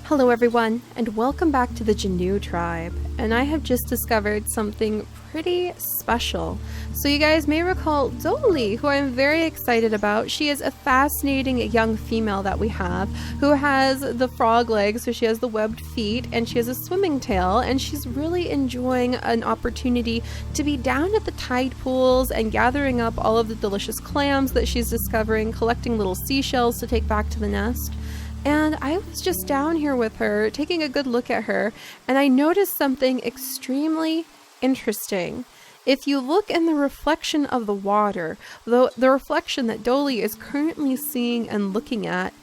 Hello everyone, and welcome back to the Jannu tribe. And I have just discovered something pretty special. So you guys may recall Dolly, who I'm very excited about. She is a fascinating young female that we have, who has the frog legs, so she has the webbed feet, and she has a swimming tail, and she's really enjoying an opportunity to be down at the tide pools and gathering up all of the delicious clams that she's discovering, collecting little seashells to take back to the nest. And I was just down here with her, taking a good look at her, and I noticed something extremely interesting. If you look in the reflection of the water, the reflection that Dolly is currently seeing and looking at,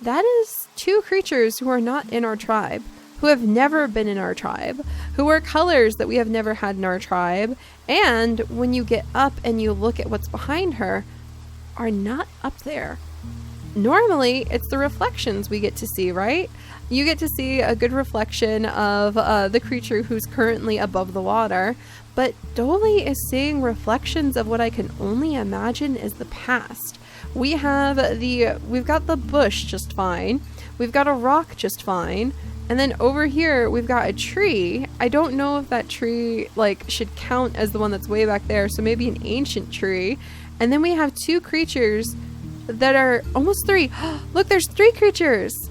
that is two creatures who are not in our tribe, who have never been in our tribe, who are colors that we have never had in our tribe, and when you get up and you look at what's behind her, are not up there. Normally, it's the reflections we get to see, right? You get to see a good reflection of the creature who's currently above the water, but Dolly is seeing reflections of what I can only imagine is the past. We've got the bush just fine, we've got a rock just fine, and then over here we've got a tree. I don't know if that tree should count as the one that's way back there, so maybe an ancient tree. And then we have two creatures that are almost three. Look, there's three creatures.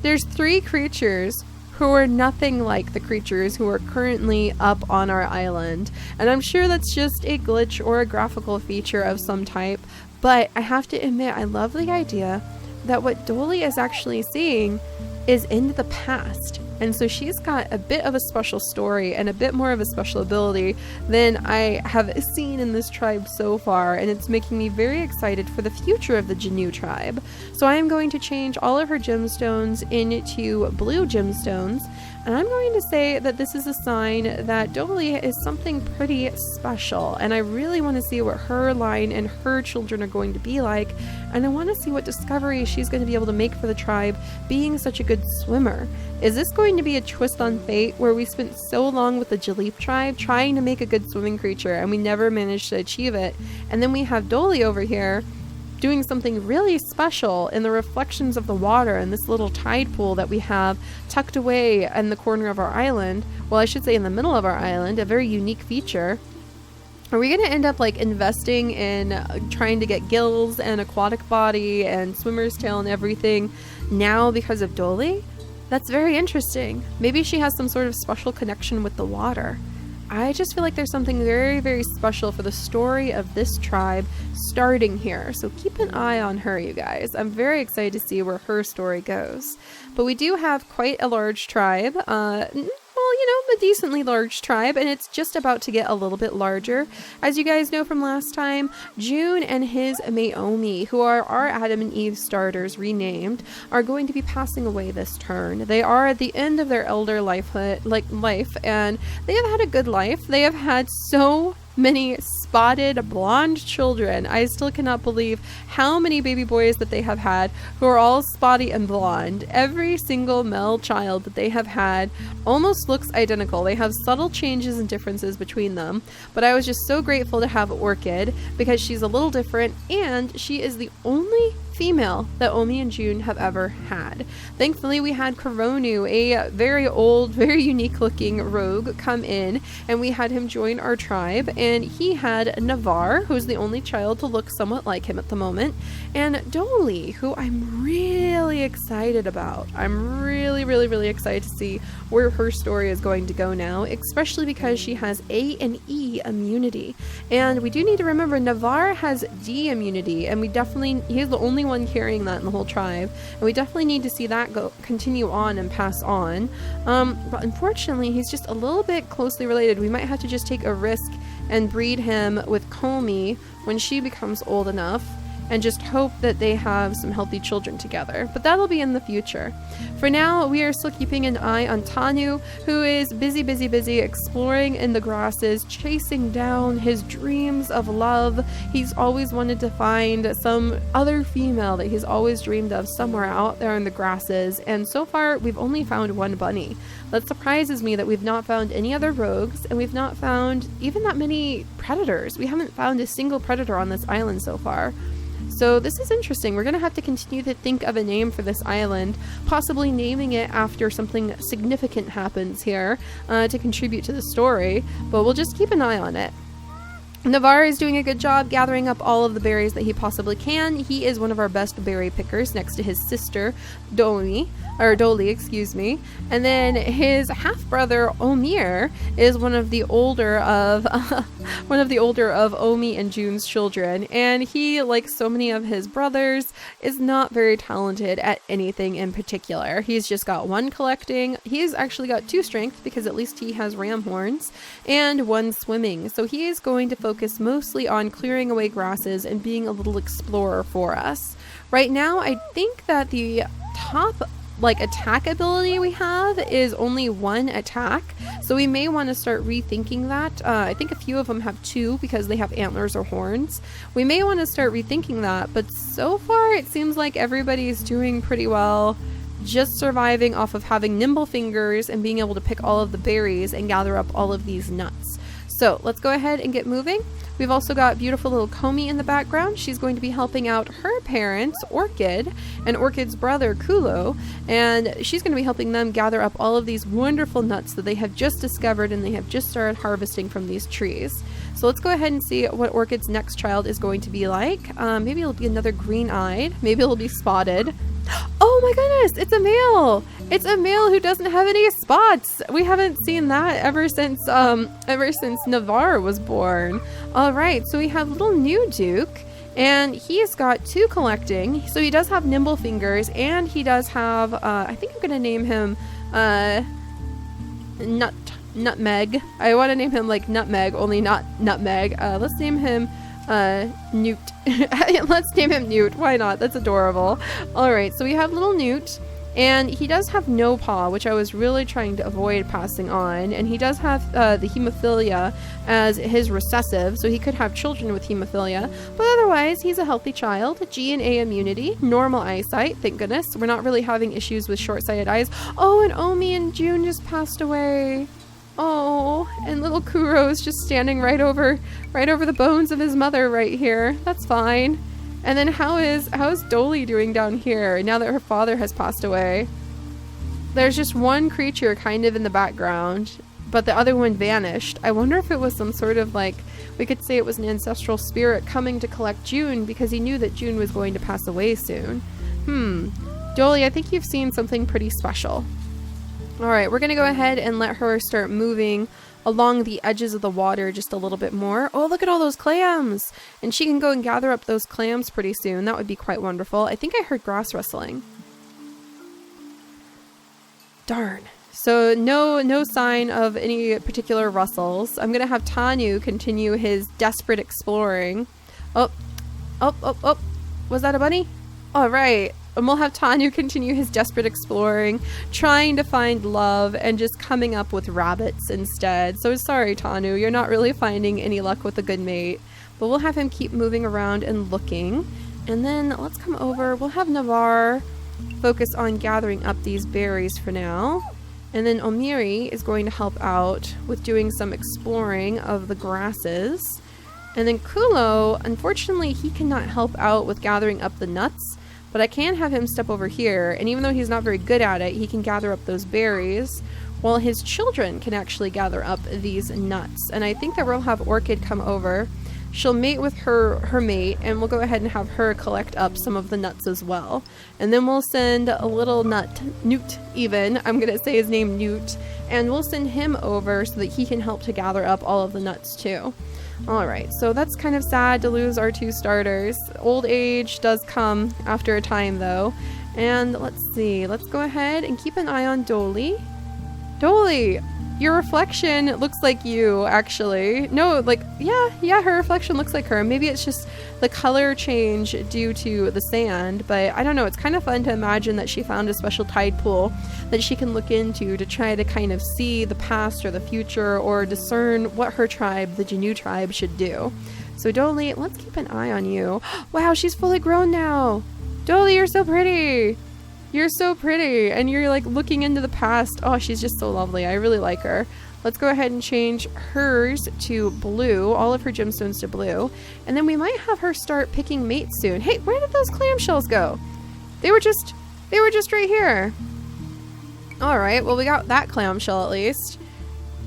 There's three creatures who are nothing like the creatures who are currently up on our island. And I'm sure that's just a glitch or a graphical feature of some type. But I have to admit, I love the idea that what Dolly is actually seeing is into the past. And so she's got a bit of a special story and a bit more of a special ability than I have seen in this tribe so far, and it's making me very excited for the future of the Jannu tribe. So I am going to change all of her gemstones into blue gemstones, and I'm going to say that this is a sign that Dolly is something pretty special, and I really want to see what her line and her children are going to be like, and I want to see what discovery she's going to be able to make for the tribe being such a good swimmer. Is this going to be a twist on fate where we spent so long with the Jalip tribe trying to make a good swimming creature and we never managed to achieve it, and then we have Dolly over here doing something really special in the reflections of the water in this little tide pool that we have tucked away in the corner of our island. Well, I should say in the middle of our island, a very unique feature. Are we going to end up investing in trying to get gills and aquatic body and swimmer's tail and everything now because of Dolly? That's very interesting. Maybe she has some sort of special connection with the water. I just feel like there's something very, very special for the story of this tribe starting here. So keep an eye on her, you guys. I'm very excited to see where her story goes. But we do have quite a large tribe. A decently large tribe, and it's just about to get a little bit larger. As you guys know from last time, June and his Maomi, who are our Adam and Eve starters renamed, are going to be passing away this turn. They are at the end of their elder life, and they have had a good life. They have had so many spotted blonde children. I still cannot believe how many baby boys that they have had who are all spotty and blonde. Every single male child that they have had almost looks identical. They have subtle changes and differences between them, but I was just so grateful to have Orchid because she's a little different and she is the only female that Omi and June have ever had. Thankfully, we had Koronu, a very old, very unique looking rogue, come in, and we had him join our tribe, and he had Navarre, who's the only child to look somewhat like him at the moment, and Dolly, who I'm really excited about. I'm really, really, really excited to see where her story is going to go now, especially because she has A and E immunity. And we do need to remember Navarre has D immunity, and he's the only one carrying that in the whole tribe, and we definitely need to see that continue on and pass on. But unfortunately, he's just a little bit closely related. We might have to just take a risk and breed him with Comey when she becomes old enough, and just hope that they have some healthy children together. But that'll be in the future. For now, we are still keeping an eye on Tanu, who is busy exploring in the grasses, chasing down his dreams of love. He's always wanted to find some other female that he's always dreamed of somewhere out there in the grasses, and so far we've only found one bunny. That surprises me that we've not found any other rogues, and we've not found even that many predators. We haven't found a single predator on this island so far. So this is interesting. We're going to have to continue to think of a name for this island, possibly naming it after something significant happens here to contribute to the story, but we'll just keep an eye on it. Navarre is doing a good job gathering up all of the berries that he possibly can. He is one of our best berry pickers next to his sister, Dolly, excuse me. And then his half-brother, Omir, is one of the older of Omi and June's children. And he, like so many of his brothers, is not very talented at anything in particular. He's just got one collecting. He's actually got 2 strength because at least he has ram horns, and 1 swimming. So he is going to focus mostly on clearing away grasses and being a little explorer for us. Right now, I think that the top attack ability we have is only 1 attack, so we may want to start rethinking that. I think a few of them have 2 because they have antlers or horns. We may want to start rethinking that, but so far it seems like everybody's doing pretty well, just surviving off of having nimble fingers and being able to pick all of the berries and gather up all of these nuts. So let's go ahead and get moving. We've also got beautiful little Comey in the background. She's going to be helping out her parents, Orchid, and Orchid's brother, Kulo, and she's going to be helping them gather up all of these wonderful nuts that they have just discovered and they have just started harvesting from these trees. So let's go ahead and see what Orchid's next child is going to be like. Maybe it'll be another green-eyed. Maybe it'll be spotted. Oh my goodness, it's a male! It's a male who doesn't have any spots. We haven't seen that ever since Navarre was born. All right, so we have little new Duke, and he's got 2 collecting. So he does have nimble fingers, and he does have, I think I'm going to name him Nutmeg. I want to name him like Nutmeg, only not Nutmeg. Let's name him Newt. Let's name him Newt. Why not? That's adorable. All right, so we have little Newt, and he does have no paw, which I was really trying to avoid passing on, and he does have the hemophilia as his recessive, so he could have children with hemophilia, but otherwise he's a healthy child. G and A immunity, normal eyesight, thank goodness. We're not really having issues with short-sighted eyes. Oh, and Omi and June just passed away. Oh, and little Kuro's just standing right over the bones of his mother right here. That's fine. And then how is Dolly doing down here now that her father has passed away? There's just one creature kind of in the background, but the other one vanished. I wonder if it was some sort of we could say it was an ancestral spirit coming to collect June because he knew that June was going to pass away soon. Dolly, I think you've seen something pretty special. Alright, we're going to go ahead and let her start moving along the edges of the water just a little bit more. Oh, look at all those clams! And she can go and gather up those clams pretty soon. That would be quite wonderful. I think I heard grass rustling. Darn. So no sign of any particular rustles. I'm going to have Tanu continue his desperate exploring. Oh. Was that a bunny? Alright. And we'll have Tanu continue his desperate exploring, trying to find love and just coming up with rabbits instead. So sorry, Tanu, you're not really finding any luck with a good mate. But we'll have him keep moving around and looking. And then let's come over. We'll have Navarre focus on gathering up these berries for now. And then Omiri is going to help out with doing some exploring of the grasses. And then Kulo, unfortunately, he cannot help out with gathering up the nuts. But I can have him step over here, and even though he's not very good at it, he can gather up those berries, while his children can actually gather up these nuts. And I think that we'll have Orchid come over. She'll mate with her mate, and we'll go ahead and have her collect up some of the nuts as well. And then we'll send a little Newt even, I'm going to say his name Newt, and we'll send him over so that he can help to gather up all of the nuts too. Alright, so that's kind of sad to lose our 2 starters. Old age does come after a time though. And let's see, let's go ahead and keep an eye on Dolly. Dolly, your reflection looks like you, actually. No, yeah, her reflection looks like her. Maybe it's just the color change due to the sand, but I don't know. It's kind of fun to imagine that she found a special tide pool that she can look into to try to kind of see the past or the future or discern what her tribe, the Jannu tribe, should do. So Dolly, let's keep an eye on you. Wow, she's fully grown now. Dolly, you're so pretty. You're so pretty, and you're looking into the past. Oh, she's just so lovely. I really like her. Let's go ahead and change hers to blue, all of her gemstones to blue. And then we might have her start picking mates soon. Hey, where did those clamshells go? They were just right here. All right, well, we got that clamshell at least.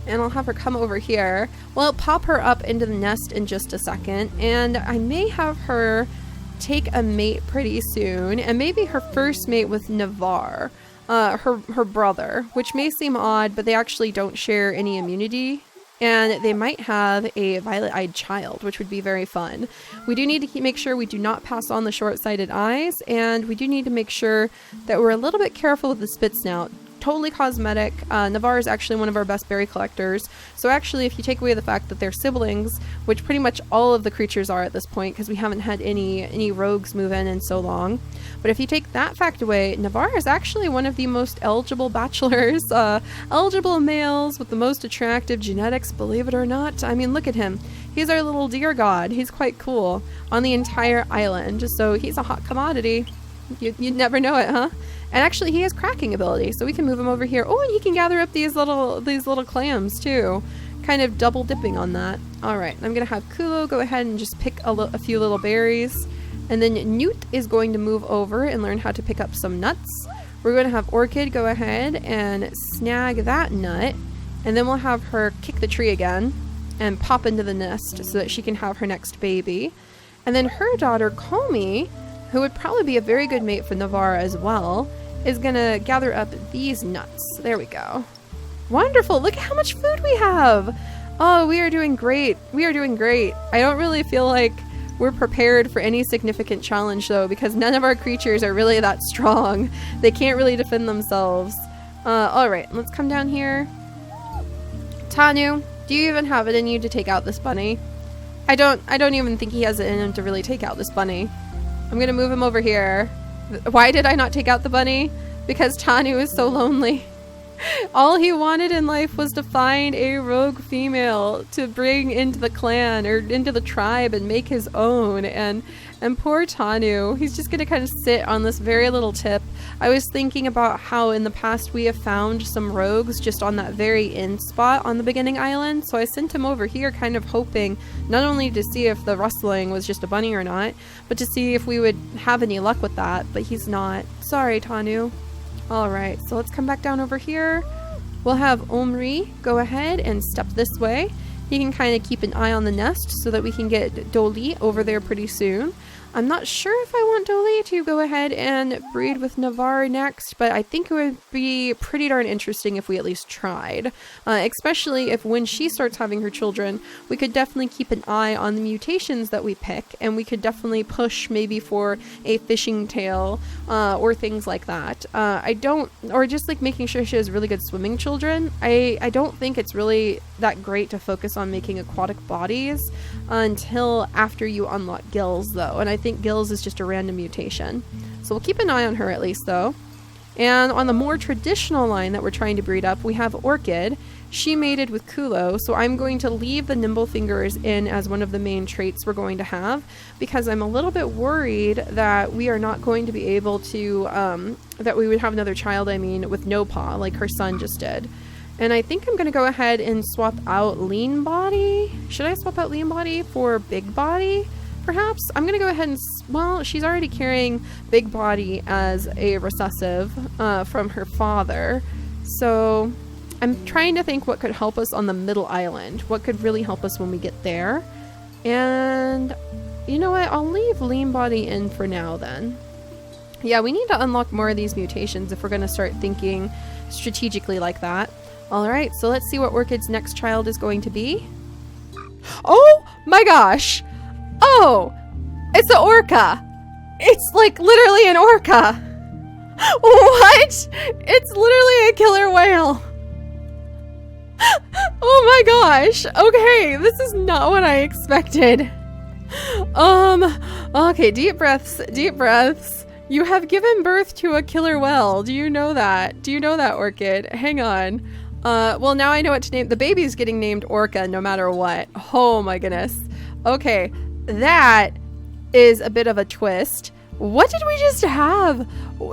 And I'll have her come over here. Well, I'll pop her up into the nest in just a second. And I may have her take a mate pretty soon. And maybe her first mate with Navarre. Her brother, which may seem odd, but they actually don't share any immunity, and they might have a violet-eyed child, which would be very fun. We do need to make sure we do not pass on the short-sighted eyes, and we do need to make sure that we're a little bit careful with the spit snout. Totally cosmetic. Navarre is actually one of our best berry collectors. So actually, if you take away the fact that they're siblings, which pretty much all of the creatures are at this point, because we haven't had any rogues move in so long. But if you take that fact away, Navarre is actually one of the most eligible bachelors, eligible males with the most attractive genetics, believe it or not. I mean, look at him. He's our little deer god. He's quite cool on the entire island. So he's a hot commodity. You'd never know it, huh? And actually, he has cracking ability, so we can move him over here. Oh, and he can gather up these little clams too, kind of double dipping on that. All right, I'm gonna have Kulo go ahead and just pick a few little berries, and then Newt is going to move over and learn how to pick up some nuts. We're going to have Orchid go ahead and snag that nut, and then we'll have her kick the tree again and pop into the nest so that she can have her next baby. And then her daughter Comey, who would probably be a very good mate for Navarre as well, is gonna gather up these nuts. There we go. Wonderful, look at how much food we have. Oh, we are doing great. We are doing great. I don't really feel like we're prepared for any significant challenge though, because none of our creatures are really that strong. They can't really defend themselves. All right, let's come down here. Tanu, do you even have it in you to take out this bunny? I don't even think he has it in him to really take out this bunny. I'm gonna move him over here. Why did I not take out the bunny? Because Tanu is so lonely. All he wanted in life was to find a rogue female to bring into the clan or into the tribe and make his own. And poor Tanu, he's just gonna kind of sit on this very little tip. I was thinking about how in the past we have found some rogues just on that very end spot on the beginning island. So I sent him over here kind of hoping not only to see if the rustling was just a bunny or not, but to see if we would have any luck with that. But he's not. Sorry, Tanu. Alright, so let's come back down over here. We'll have Omri go ahead and step this way. He can kind of keep an eye on the nest so that we can get Doli over there pretty soon. I'm not sure if I want Doli to go ahead and breed with Navarre next, but I think it would be pretty darn interesting if we at least tried. Especially if when she starts having her children, we could definitely keep an eye on the mutations that we pick, and we could definitely push maybe for a fishing tail or things like that. Or just like making sure she has really good swimming children. I don't think it's really that great to focus on making aquatic bodies until after you unlock gills though, and I think gills is just a random mutation. So we'll keep an eye on her at least though. And on the more traditional line that we're trying to breed up, we have Orchid. She mated with Kulo, so I'm going to leave the nimble fingers in as one of the main traits we're going to have, because I'm a little bit worried that we are not going to be able to, that we would have another child, with no paw, like her son just did. And I think I'm going to go ahead and swap out Lean Body. Should I swap out Lean Body for Big Body? Perhaps? I'm going to go ahead and... Well, she's already carrying Big Body as a recessive from her father. So I'm trying to think what could help us on the middle island. What could really help us when we get there. And you know what? I'll leave Lean Body in for now then. Yeah, we need to unlock more of these mutations if we're going to start thinking strategically like that. Alright, so let's see what Orchid's next child is going to be. Oh my gosh! Oh! It's an orca! It's like literally an orca! What? It's literally a killer whale! Oh my gosh! Okay, this is not what I expected. Okay, deep breaths, deep breaths. You have given birth to a killer whale. Do you know that? Do you know that, Orchid? Hang on. Well, now I know what to name. The baby's getting named Orca no matter what. Oh my goodness. Okay, that is a bit of a twist. What did we just have?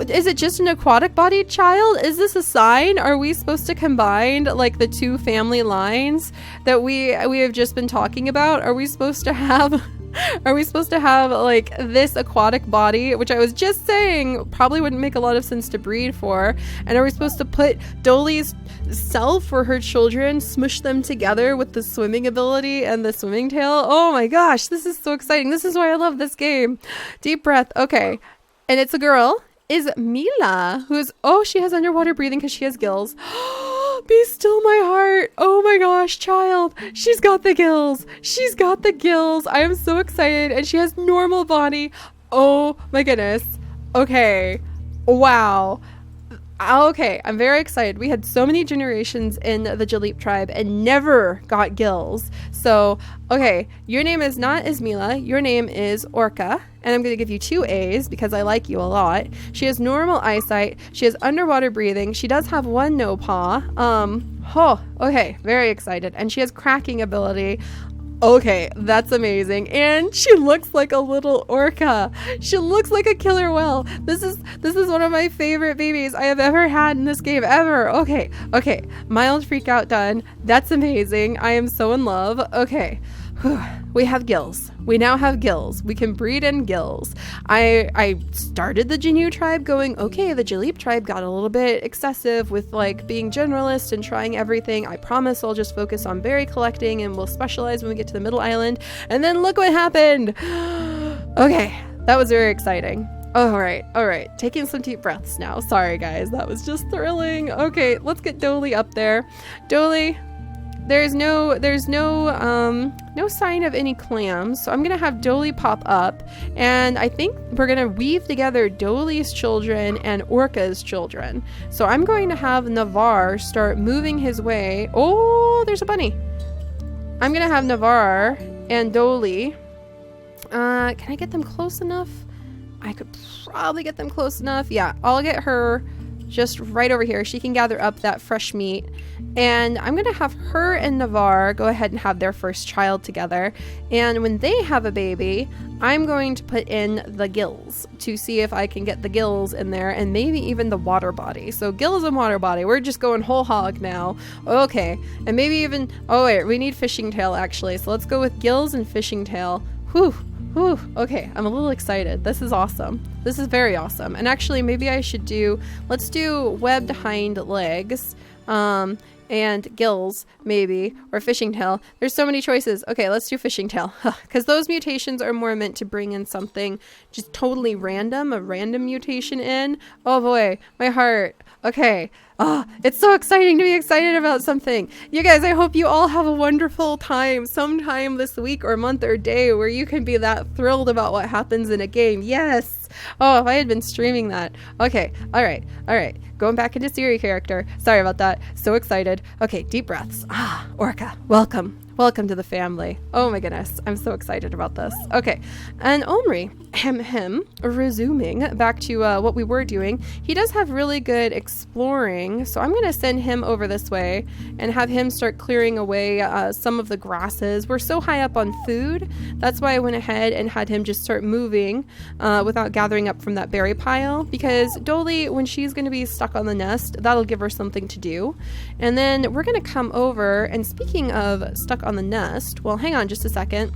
Is it just an aquatic bodied child? Is this a sign? Are we supposed to combine like the two family lines that we have just been talking about? Are we supposed to have like this aquatic body, which I was just saying probably wouldn't make a lot of sense to breed for? And are we supposed to put Dolly's self for her children, smush them together with the swimming ability and the swimming tail? Oh my gosh, this is so exciting. This is why I love this game. Deep breath. Okay. And it's a girl. Is Mila, who is, oh, she has underwater breathing because she has gills. Be still my heart. Oh my gosh, child. She's got the gills. She's got the gills. I am so excited. And she has normal body. Oh my goodness. Okay. Wow. Okay, I'm very excited. We had so many generations in the Jalip tribe and never got gills. So, okay, your name is not Ismila. Your name is Orca. And I'm going to give you 2 A's because I like you a lot. She has normal eyesight. She has underwater breathing. She does have 1 no paw. Okay, very excited. And she has cracking ability. Okay, that's amazing. And she looks like a little orca. She looks like a killer whale. This is one of my favorite babies I have ever had in this game ever. Okay. Mild freak out done. That's amazing. I am so in love. Okay. We have gills. We now have gills. We can breed in gills. I started the Jannu tribe going, okay, the Jalip tribe got a little bit excessive with like being generalist and trying everything. I promise I'll just focus on berry collecting and we'll specialize when we get to the middle island. And then look what happened. Okay, that was very exciting. All right. Taking some deep breaths now. Sorry guys, that was just thrilling. Okay, let's get Dolly up there. Dolly, there's no sign of any clams, so I'm gonna have Dolly pop up, and I think we're gonna weave together Dolly's children and Orca's children. So I'm going to have Navarre start moving his way. Oh, there's a bunny. I'm gonna have Navarre and Dolly. Can I get them close enough? I could probably get them close enough. Yeah, I'll get her just right over here. She can gather up that fresh meat. And I'm going to have her and Navarre go ahead and have their first child together. And when they have a baby, I'm going to put in the gills to see if I can get the gills in there and maybe even the water body. So gills and water body. We're just going whole hog now. Okay. And maybe even, oh wait, we need fishing tail actually. So let's go with gills and fishing tail. Whew. Okay, I'm a little excited. This is awesome. This is very awesome. And actually, maybe I should let's do webbed hind legs, and gills, maybe, or fishing tail. There's so many choices. Okay, let's do fishing tail. Because those mutations are more meant to bring in something just totally random, a random mutation in. Oh boy, my heart. Okay. It's so exciting to be excited about something. You guys, I hope you all have a wonderful time sometime this week or month or day where you can be that thrilled about what happens in a game. Yes. Oh, if I had been streaming that. Okay. All right. Going back into Seri character. Sorry about that. So excited. Okay. Deep breaths. Orca. Welcome to the family. Oh my goodness. I'm so excited about this. Okay. And Omri, resuming back to what we were doing. He does have really good exploring. So I'm going to send him over this way and have him start clearing away some of the grasses. We're so high up on food. That's why I went ahead and had him just start moving without gathering up from that berry pile. Because Dolly, when she's going to be stuck on the nest, that'll give her something to do. And then we're going to come over, and speaking of stuck on the nest, well, hang on just a second.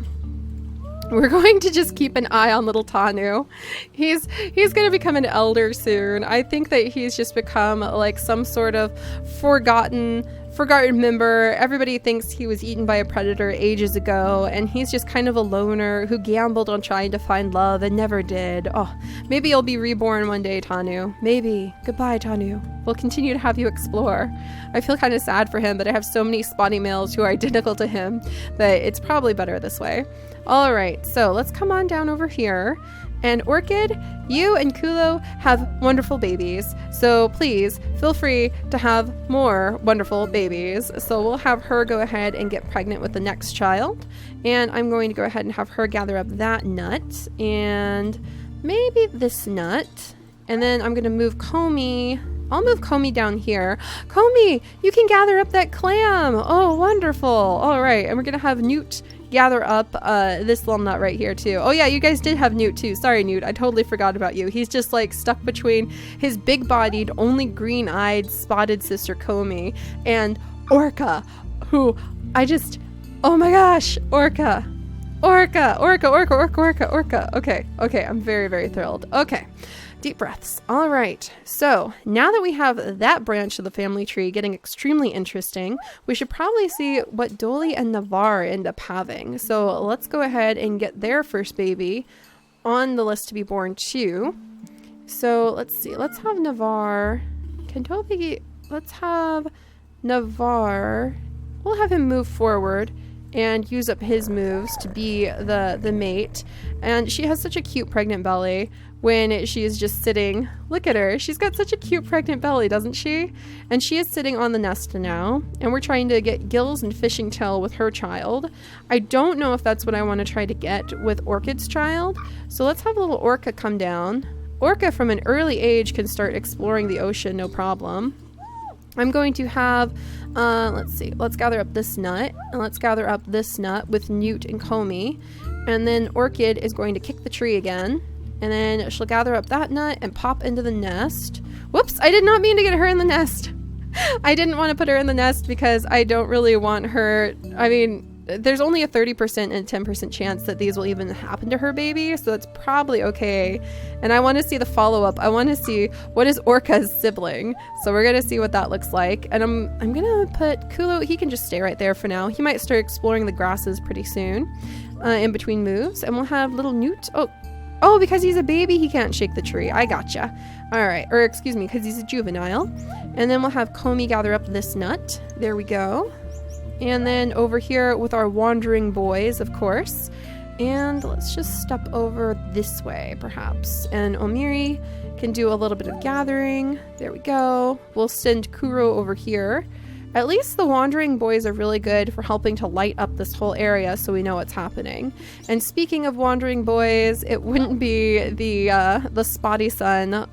We're going to just keep an eye on little Tanu. He's going to become an elder soon. I think that he's just become like some sort of forgotten member. Everybody thinks he was eaten by a predator ages ago, and he's just kind of a loner who gambled on trying to find love and never did. Oh, maybe you'll be reborn one day, Tanu. Maybe. Goodbye, Tanu. We'll continue to have you explore. I feel kind of sad for him, but I have so many spawny males who are identical to him that it's probably better this way. All right, so let's come on down over here. And Orchid, you and Kulo have wonderful babies, so please feel free to have more wonderful babies. So we'll have her go ahead and get pregnant with the next child, and I'm going to go ahead and have her gather up that nut and maybe this nut, and then I'm going to move Comey. I'll move Comey down here. Comey, you can gather up that clam. Oh, wonderful. All right, and we're going to have Newt gather up this little nut right here too. Oh yeah, you guys did have Newt too. Sorry, Newt. I totally forgot about you. He's just like stuck between his big-bodied, only green-eyed, spotted sister Comey and Orca, who oh my gosh, Orca. Okay, I'm very, very thrilled. Okay, deep breaths. All right, so now that we have that branch of the family tree getting extremely interesting, we should probably see what Dolly and Navarre end up having. So let's go ahead and get their first baby on the list to be born too. So let's see, let's have Navarre. Let's have Navarre. We'll have him move forward and use up his moves to be the mate. And she has such a cute pregnant belly when she is just sitting. Look at her. She's got such a cute pregnant belly, doesn't she? And she is sitting on the nest now, and we're trying to get gills and fishing tail with her child. I don't know if that's what I want to try to get with Orchid's child. So let's have a little Orca come down. Orca from an early age can start exploring the ocean, no problem. I'm going to have, let's see, let's gather up this nut, and let's gather up this nut with Newt and Comey, and then Orchid is going to kick the tree again, and then she'll gather up that nut and pop into the nest. Whoops, I did not mean to get her in the nest. I didn't want to put her in the nest because I don't really want her, I mean, there's only a 30% and 10% chance that these will even happen to her baby, so that's probably okay. And I want to see the follow-up. I want to see what is Orca's sibling. So we're going to see what that looks like. And I'm going to put Kulo, he can just stay right there for now. He might start exploring the grasses pretty soon in between moves. And we'll have little Newt. Oh, because he's a baby, he can't shake the tree. I gotcha. All right, or excuse me, because he's a juvenile. And then we'll have Comey gather up this nut. There we go. And then over here with our wandering boys, of course. And let's just step over this way, perhaps. And Omiri can do a little bit of gathering. There we go. We'll send Kuro over here. At least the wandering boys are really good for helping to light up this whole area so we know what's happening. And speaking of wandering boys, it wouldn't be the spotty sun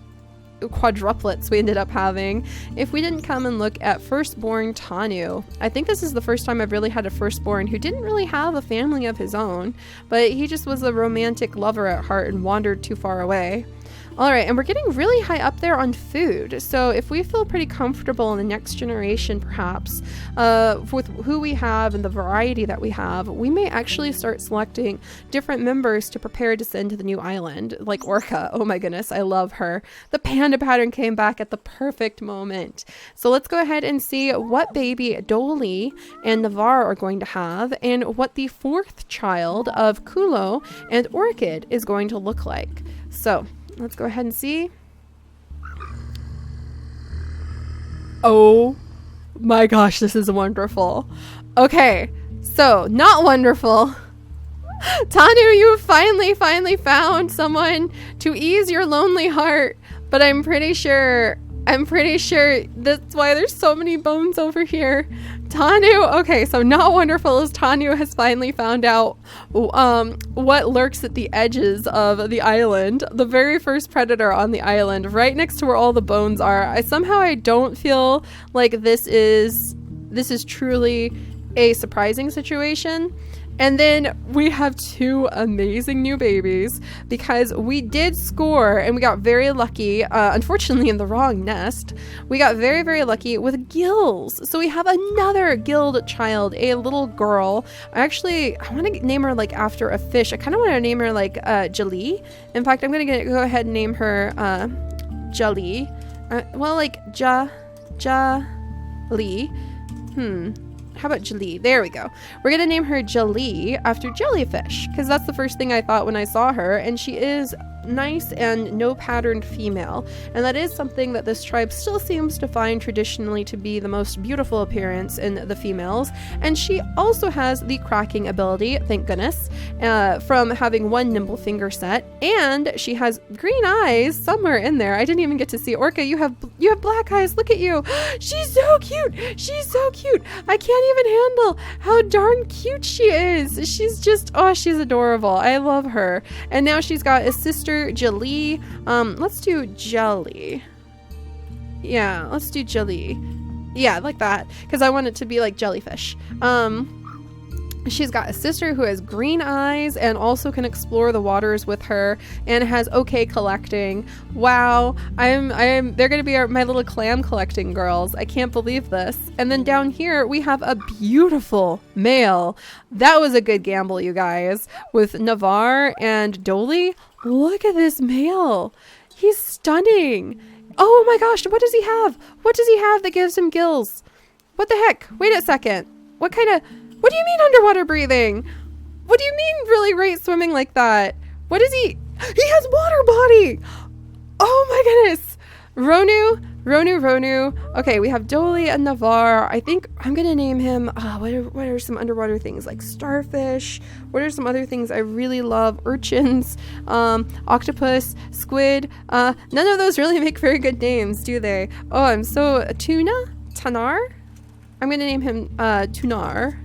quadruplets we ended up having if we didn't come and look at firstborn Tanu. I think this is the first time I've really had a firstborn who didn't really have a family of his own, but he just was a romantic lover at heart and wandered too far away. All right, and we're getting really high up there on food. So if we feel pretty comfortable in the next generation, perhaps, with who we have and the variety that we have, we may actually start selecting different members to prepare to send to the new island, like Orca. Oh my goodness, I love her. The panda pattern came back at the perfect moment. So let's go ahead and see what baby Dolly and Navarre are going to have and what the fourth child of Kulo and Orchid is going to look like. So let's go ahead and see. Oh my gosh, this is wonderful. Okay, so not wonderful. Tanu, you finally found someone to ease your lonely heart, but I'm pretty sure that's why there's so many bones over here. Tanu, okay, so not wonderful as Tanu has finally found out what lurks at the edges of the island. The very first predator on the island, right next to where all the bones are. I don't feel like this is truly a surprising situation. And then we have two amazing new babies because we did score and we got very lucky, unfortunately in the wrong nest. We got very, very lucky with gills. So we have another gilled child, a little girl. I want to name her like after a fish. I kind of want to name her like Jali. In fact, I'm going to go ahead and name her Jali. Jali. How about Jali? There we go. We're going to name her Jali after jellyfish because that's the first thing I thought when I saw her, and she is nice and no patterned female, and that is something that this tribe still seems to find traditionally to be the most beautiful appearance in the females. And she also has the cracking ability, thank goodness, from having one nimble finger set, and she has green eyes somewhere in there. I didn't even get to see. Orca, you have black eyes. Look at you. She's so cute. I can't even handle how darn cute she is. She's she's adorable. I love her. And now she's got a sister, Jali. Let's do Jelly. Yeah, let's do Jelly. Yeah, like that, because I want it to be like jellyfish. She's got a sister who has green eyes and also can explore the waters with her and has okay collecting. Wow, they're gonna be my little clam collecting girls. I can't believe this. And then down here we have a beautiful male. That was a good gamble, you guys, with Navarre and Dolly. Look at this male. He's stunning. Oh my gosh, what does he have? What does he have that gives him gills? What the heck? Wait a second. What do you mean underwater breathing? What do you mean really great swimming like that? What is he? He has water body. Oh my goodness. Ronu. Okay, we have Dolly and Navarre. I think I'm going to name him, what are some underwater things like starfish? What are some other things I really love? Urchins, octopus, squid. None of those really make very good names, do they? Oh, Tanar? I'm going to name him Tunar.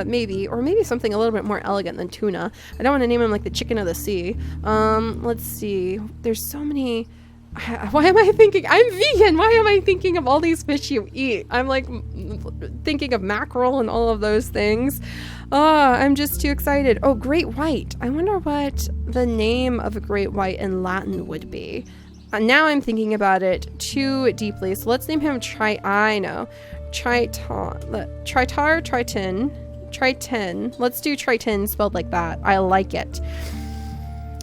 Maybe something a little bit more elegant than tuna. I don't want to name him like the chicken of the sea. Let's see. There's so many. Why am I thinking? I'm vegan. Why am I thinking of all these fish you eat? I'm like thinking of mackerel and all of those things. I'm just too excited. Oh, great white. I wonder what the name of a great white in Latin would be. Now I'm thinking about it too deeply. So let's name him Triton. Let's do Triton spelled like that. I like it.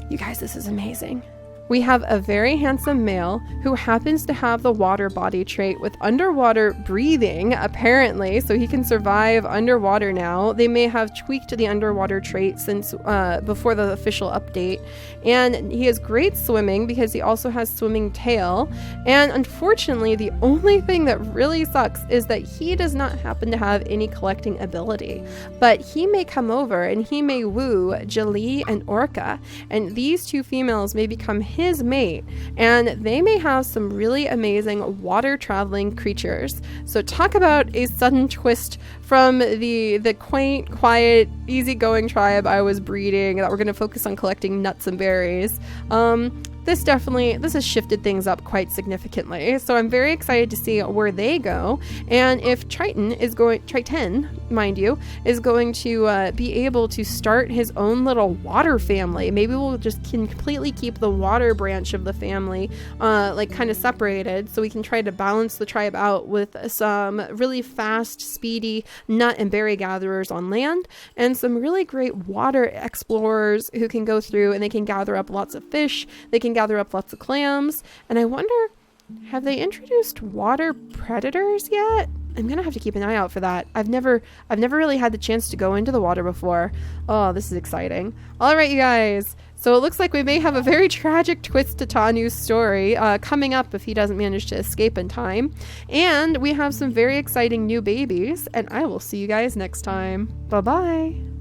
You guys, this is amazing. We have a very handsome male who happens to have the water body trait with underwater breathing, apparently, so he can survive underwater now. They may have tweaked the underwater trait since before the official update. And he has great swimming because he also has swimming tail. And unfortunately, the only thing that really sucks is that he does not happen to have any collecting ability. But he may come over and he may woo Jalee and Orca. And these two females may become his mate, and they may have some really amazing water traveling creatures. So talk about a sudden twist from the quaint, quiet, easygoing tribe I was breeding that we're going to focus on collecting nuts and berries. This has shifted things up quite significantly. So I'm very excited to see where they go. And if Triton, mind you, is going to be able to start his own little water family. Maybe we'll just completely keep the water branch of the family kind of separated, so we can try to balance the tribe out with some really fast, speedy nut and berry gatherers on land, and some really great water explorers who can go through and they can gather up lots of fish. They can gather up lots of clams. And I wonder, have they introduced water predators yet? I'm gonna have to keep an eye out for that. I've never really had the chance to go into the water before. Oh, this is exciting. All right, you guys. So it looks like we may have a very tragic twist to Tanu's story coming up if he doesn't manage to escape in time. And we have some very exciting new babies, and I will see you guys next time. Bye-bye.